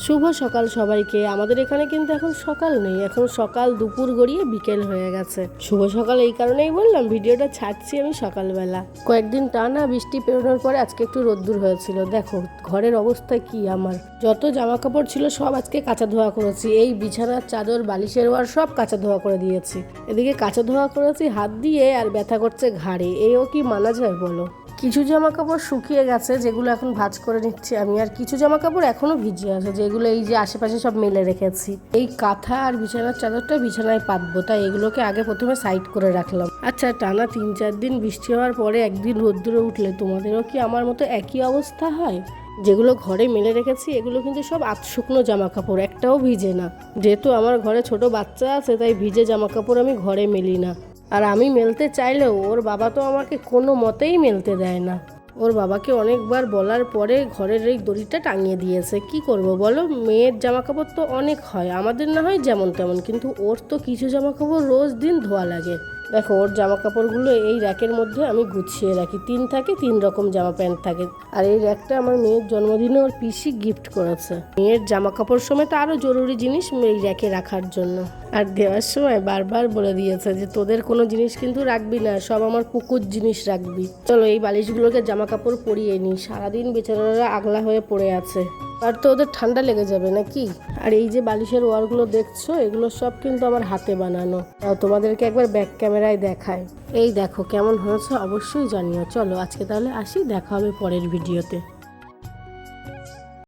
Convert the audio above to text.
শুভ সকাল সবাইকে। আমাদের এখানে কিন্তু এখন সকাল নেই, এখন সকাল দুপুর গড়িয়ে বিকেল হয়ে গেছে। শুভ সকাল এই কারণেই বললাম, ভিডিওটা ছাড়ছি আমি সকালবেলা। কয়েকদিন টানা বৃষ্টি পেরোনোর পরে আজকে একটু রোদ্দুর হয়েছিল। দেখো ঘরের অবস্থা কি, আমার যত জামা কাপড় ছিল সব আজকে কাঁচা ধোয়া করেছি। এই বিছানার চাদর বালিশের ওয়ার সব কাঁচা ধোয়া করে দিয়েছি। এদিকে কাঁচা ধোয়া করেছি হাত দিয়ে, আর ব্যথা করছে ঘাড়ে। এও কি মানা যায় বলো? কিছু জামা কাপড় শুকিয়ে গেছে, যেগুলো এখন ভাঁজ করে নিচ্ছি আমি। আর কিছু জামা কাপড় এখনো ভিজে আছে, যেগুলো এই যে আশেপাশে সব মেলে রেখেছি। এই কাঁথা আর বিছানার চাদরটা বিছানায় পাতবো, তাই এগুলোকে আগে প্রথমে সাইড করে রাখলাম। আচ্ছা, টানা 3-4 দিন বৃষ্টি হওয়ার পরে একদিন রোদ্দুরে উঠলে তোমাদেরও কি আমার মতো একই অবস্থা হয়? যেগুলো ঘরে মেলে রেখেছি এগুলো কিন্তু সব শুকনো জামা কাপড়, একটাও ভিজে না। যেহেতু আমার ঘরে ছোট বাচ্চা আছে, তাই ভিজে জামা কাপড় আমি ঘরে মেলি না। আর আমি মেলতে চাইলেও ওর বাবা তো আমাকে কোনো মতেই মেলতে দেয় না। ওর বাবাকে অনেকবার বলার পরে ঘরের এই দড়িটা টাঙিয়ে দিয়েছে। কি করব বলো, মেয়ের জামা কাপড় তো অনেক হয়, আমাদের না হয় যেমন তেমন, কিন্তু ওর তো কিছু জামা কাপড় রোজ দিন ধোয়া লাগে। দেখো ওর জামা কাপড়গুলো এই র্যাকের মধ্যে আমি গুছিয়ে রাখি। 3 রকম জামা প্যান্ট থাকে। আর এই র্যাকটা আমার মেয়ের জন্মদিনে ওর পিসি গিফট করেছে। মেয়ের জামা কাপড় সমেত আরও জরুরি জিনিস এই র্যাকে রাখার জন্য। আর দেওয়ার সময় বারবার বলে দিয়েছে যে তোদের কোনো জিনিস কিন্তু রাখবি না, সব আমার কুকুর জিনিস রাখবি। চলো এই বালিশগুলোকে জামা কাপড় পরিয়ে নিই, সারাদিন বেচারারা আগলা হয়ে পড়ে আছে। আর তো ওদের ঠান্ডা লেগে যাবে নাকি। আর এই যে বালিশের ওয়ারগুলো দেখছো, এগুলো সব কিন্তু আমার হাতে বানানো। তোমাদেরকে একবার ব্যাক ক্যামেরায় দেখায়। এই দেখো কেমন হয়েছে অবশ্যই জানিও। চলো আজকে তাহলে আসি, দেখা হবে পরের ভিডিওতে।